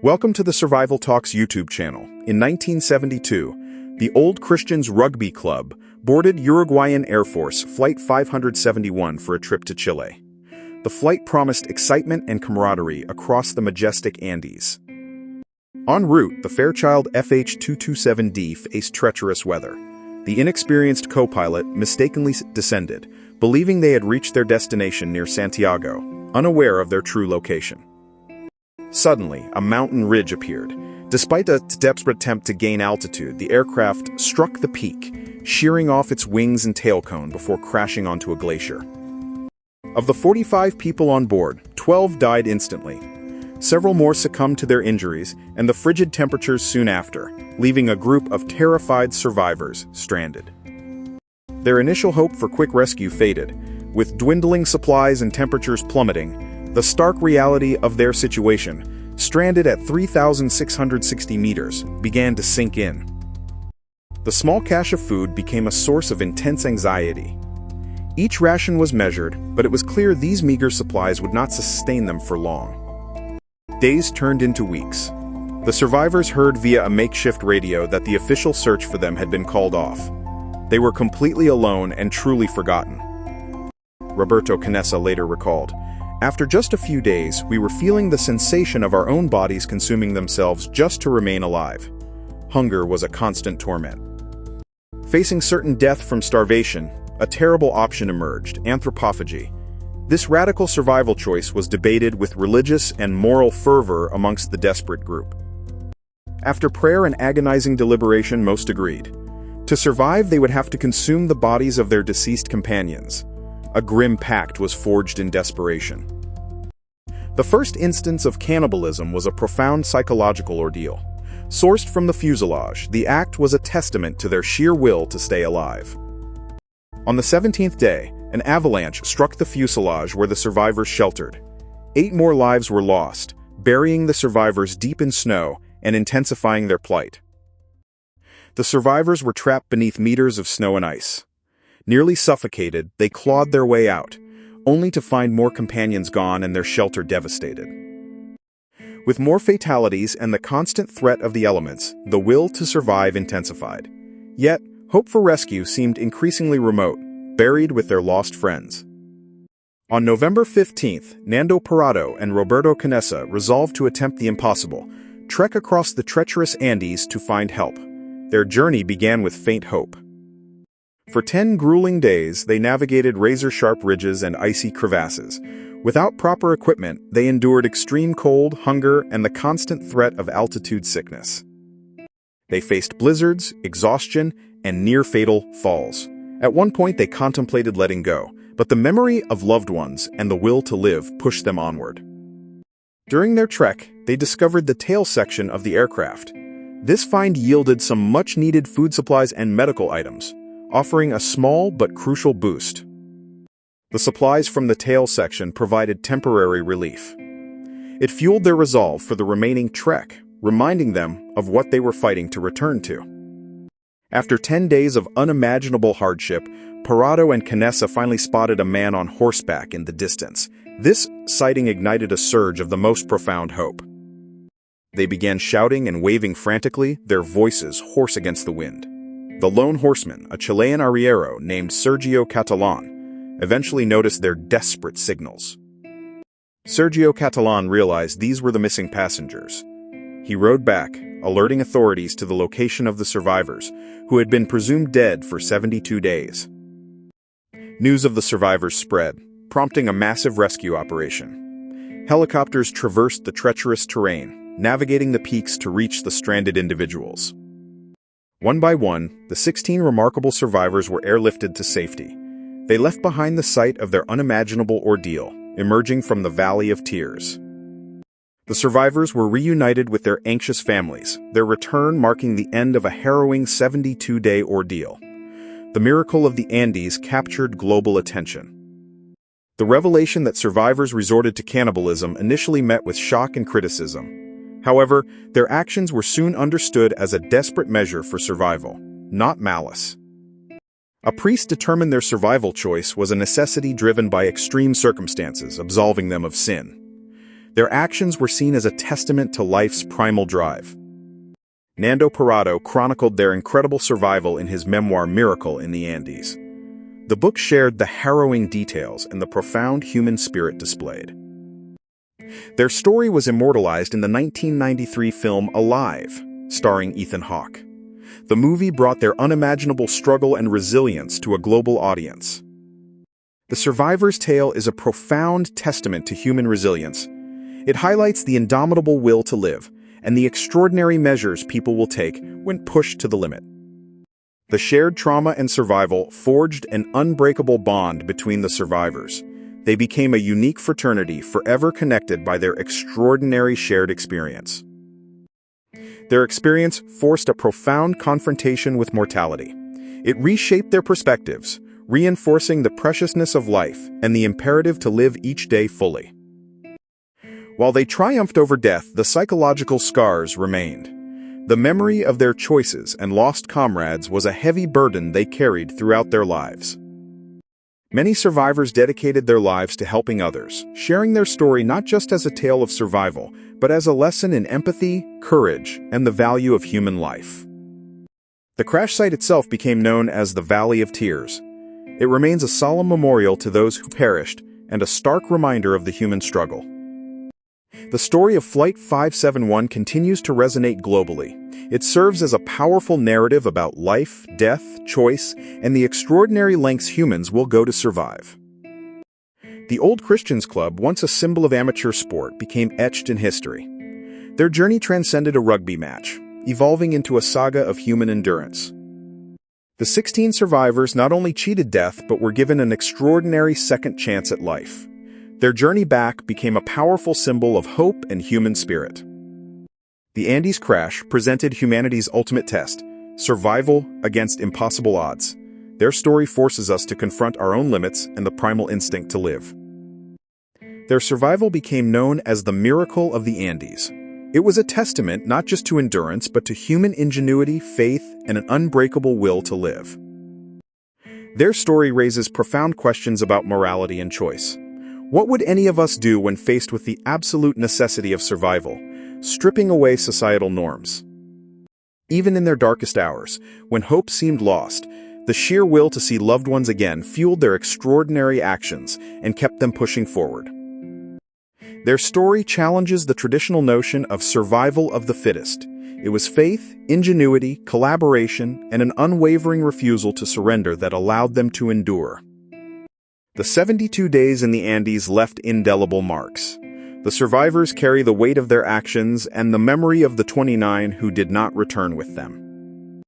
Welcome to the Survival Talks YouTube channel. In 1972, the Old Christians Rugby Club boarded Uruguayan Air Force Flight 571 for a trip to Chile. The flight promised excitement and camaraderie across the majestic Andes. En route, the Fairchild FH-227D faced treacherous weather. The inexperienced co-pilot mistakenly descended, believing they had reached their destination near Santiago, unaware of their true location. Suddenly, a mountain ridge appeared. Despite a desperate attempt to gain altitude, the aircraft struck the peak, shearing off its wings and tail cone before crashing onto a glacier. Of the 45 people on board, 12 died instantly. Several more succumbed to their injuries and the frigid temperatures soon after, leaving a group of terrified survivors stranded. Their initial hope for quick rescue faded. With dwindling supplies and temperatures plummeting, the stark reality of their situation, stranded at 3,660 meters, began to sink in. The small cache of food became a source of intense anxiety. Each ration was measured, but it was clear these meager supplies would not sustain them for long. Days turned into weeks. The survivors heard via a makeshift radio that the official search for them had been called off. They were completely alone and truly forgotten. Roberto Canessa later recalled, "After just a few days, we were feeling the sensation of our own bodies consuming themselves just to remain alive. Hunger was a constant torment." Facing certain death from starvation, a terrible option emerged: anthropophagy. This radical survival choice was debated with religious and moral fervor amongst the desperate group. After prayer and agonizing deliberation, most agreed. To survive, they would have to consume the bodies of their deceased companions. A grim pact was forged in desperation. The first instance of cannibalism was a profound psychological ordeal. Sourced from the fuselage, the act was a testament to their sheer will to stay alive. On the 17th day, an avalanche struck the fuselage where the survivors sheltered. 8 more lives were lost, burying the survivors deep in snow and intensifying their plight. The survivors were trapped beneath meters of snow and ice. Nearly suffocated, they clawed their way out, only to find more companions gone and their shelter devastated. With more fatalities and the constant threat of the elements, the will to survive intensified. Yet, hope for rescue seemed increasingly remote, buried with their lost friends. On November 15th, Nando Parado and Roberto Canessa resolved to attempt the impossible: trek across the treacherous Andes to find help. Their journey began with faint hope. For 10 grueling days, they navigated razor-sharp ridges and icy crevasses. Without proper equipment, they endured extreme cold, hunger, and the constant threat of altitude sickness. They faced blizzards, exhaustion, and near-fatal falls. At one point, they contemplated letting go, but the memory of loved ones and the will to live pushed them onward. During their trek, they discovered the tail section of the aircraft. This find yielded some much-needed food supplies and medical items, offering a small but crucial boost. The supplies from the tail section provided temporary relief. It fueled their resolve for the remaining trek, reminding them of what they were fighting to return to. After 10 days of unimaginable hardship, Parado and Canessa finally spotted a man on horseback in the distance. This sighting ignited a surge of the most profound hope. They began shouting and waving frantically, their voices hoarse against the wind. The lone horseman, a Chilean arriero named Sergio Catalan, eventually noticed their desperate signals. Sergio Catalan realized these were the missing passengers. He rode back, alerting authorities to the location of the survivors, who had been presumed dead for 72 days. News of the survivors spread, prompting a massive rescue operation. Helicopters traversed the treacherous terrain, navigating the peaks to reach the stranded individuals. One by one, the 16 remarkable survivors were airlifted to safety. They left behind the site of their unimaginable ordeal, emerging from the Valley of Tears. The survivors were reunited with their anxious families, their return marking the end of a harrowing 72-day ordeal. The miracle of the Andes captured global attention. The revelation that survivors resorted to cannibalism initially met with shock and criticism. However, their actions were soon understood as a desperate measure for survival, not malice. A priest determined their survival choice was a necessity driven by extreme circumstances, absolving them of sin. Their actions were seen as a testament to life's primal drive. Nando Parrado chronicled their incredible survival in his memoir Miracle in the Andes. The book shared the harrowing details and the profound human spirit displayed. Their story was immortalized in the 1993 film Alive, starring Ethan Hawke. The movie brought their unimaginable struggle and resilience to a global audience. The survivor's tale is a profound testament to human resilience. It highlights the indomitable will to live and the extraordinary measures people will take when pushed to the limit. The shared trauma and survival forged an unbreakable bond between the survivors. They became a unique fraternity forever connected by their extraordinary shared experience. Their experience forced a profound confrontation with mortality. It reshaped their perspectives, reinforcing the preciousness of life and the imperative to live each day fully. While they triumphed over death, the psychological scars remained. The memory of their choices and lost comrades was a heavy burden they carried throughout their lives. Many survivors dedicated their lives to helping others, sharing their story not just as a tale of survival, but as a lesson in empathy, courage, and the value of human life. The crash site itself became known as the Valley of Tears. It remains a solemn memorial to those who perished and a stark reminder of the human struggle. The story of Flight 571 continues to resonate globally. It serves as a powerful narrative about life, death, choice, and the extraordinary lengths humans will go to survive. The Old Christians Club, once a symbol of amateur sport, became etched in history. Their journey transcended a rugby match, evolving into a saga of human endurance. The 16 survivors not only cheated death but were given an extraordinary second chance at life. Their journey back became a powerful symbol of hope and human spirit. The Andes crash presented humanity's ultimate test, survival against impossible odds. Their story forces us to confront our own limits and the primal instinct to live. Their survival became known as the Miracle of the Andes. It was a testament not just to endurance but to human ingenuity, faith, and an unbreakable will to live. Their story raises profound questions about morality and choice. What would any of us do when faced with the absolute necessity of survival, stripping away societal norms? Even in their darkest hours, when hope seemed lost, the sheer will to see loved ones again fueled their extraordinary actions and kept them pushing forward. Their story challenges the traditional notion of survival of the fittest. It was faith, ingenuity, collaboration, and an unwavering refusal to surrender that allowed them to endure. The 72 days in the Andes left indelible marks. The survivors carry the weight of their actions and the memory of the 29 who did not return with them.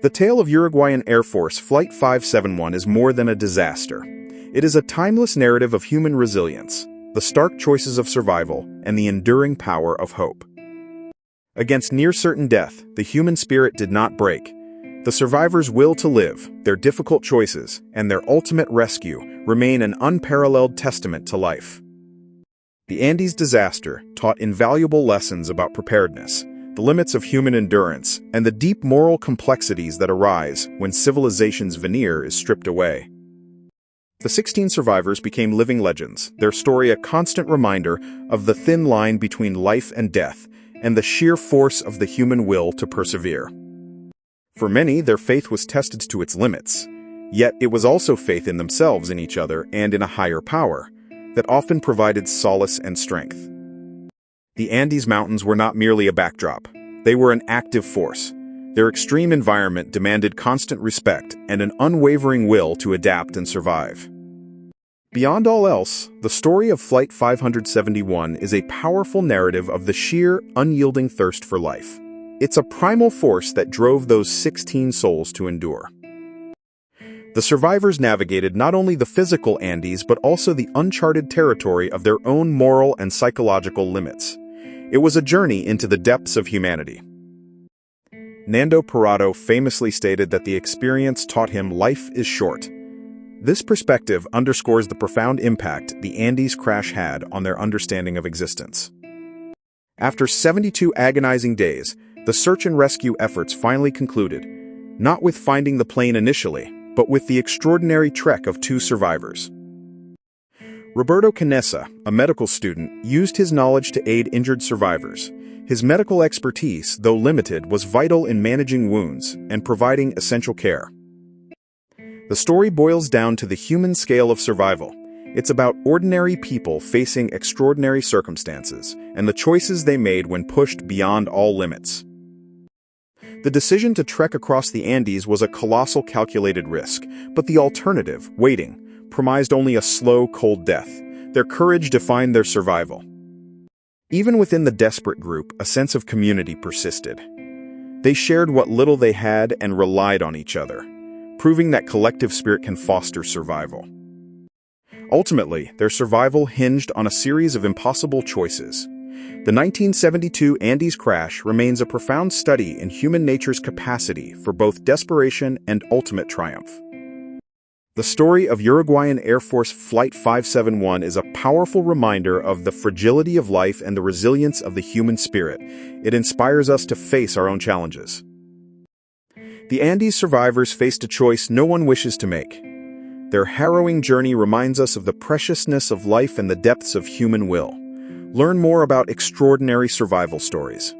The tale of Uruguayan Air Force Flight 571 is more than a disaster. It is a timeless narrative of human resilience, the stark choices of survival, and the enduring power of hope. Against near-certain death, the human spirit did not break. The survivors' will to live, their difficult choices, and their ultimate rescue remain an unparalleled testament to life. The Andes disaster taught invaluable lessons about preparedness, the limits of human endurance, and the deep moral complexities that arise when civilization's veneer is stripped away. The 16 survivors became living legends, their story a constant reminder of the thin line between life and death, and the sheer force of the human will to persevere. For many, their faith was tested to its limits. Yet it was also faith in themselves, in each other, and in a higher power that often provided solace and strength. The Andes Mountains were not merely a backdrop. They were an active force. Their extreme environment demanded constant respect and an unwavering will to adapt and survive. Beyond all else, the story of Flight 571 is a powerful narrative of the sheer, unyielding thirst for life. It's a primal force that drove those 16 souls to endure. The survivors navigated not only the physical Andes but also the uncharted territory of their own moral and psychological limits. It was a journey into the depths of humanity. Nando Parrado famously stated that the experience taught him life is short. This perspective underscores the profound impact the Andes crash had on their understanding of existence. After 72 agonizing days, the search and rescue efforts finally concluded, not with finding the plane initially, but with the extraordinary trek of 2 survivors. Roberto Canessa, a medical student, used his knowledge to aid injured survivors. His medical expertise, though limited, was vital in managing wounds and providing essential care. The story boils down to the human scale of survival. It's about ordinary people facing extraordinary circumstances and the choices they made when pushed beyond all limits. The decision to trek across the Andes was a colossal calculated risk, but the alternative, waiting, promised only a slow, cold death. Their courage defined their survival. Even within the desperate group, a sense of community persisted. They shared what little they had and relied on each other, proving that collective spirit can foster survival. Ultimately, their survival hinged on a series of impossible choices. The 1972 Andes crash remains a profound study in human nature's capacity for both desperation and ultimate triumph. The story of Uruguayan Air Force Flight 571 is a powerful reminder of the fragility of life and the resilience of the human spirit. It inspires us to face our own challenges. The Andes survivors faced a choice no one wishes to make. Their harrowing journey reminds us of the preciousness of life and the depths of human will. Learn more about extraordinary survival stories.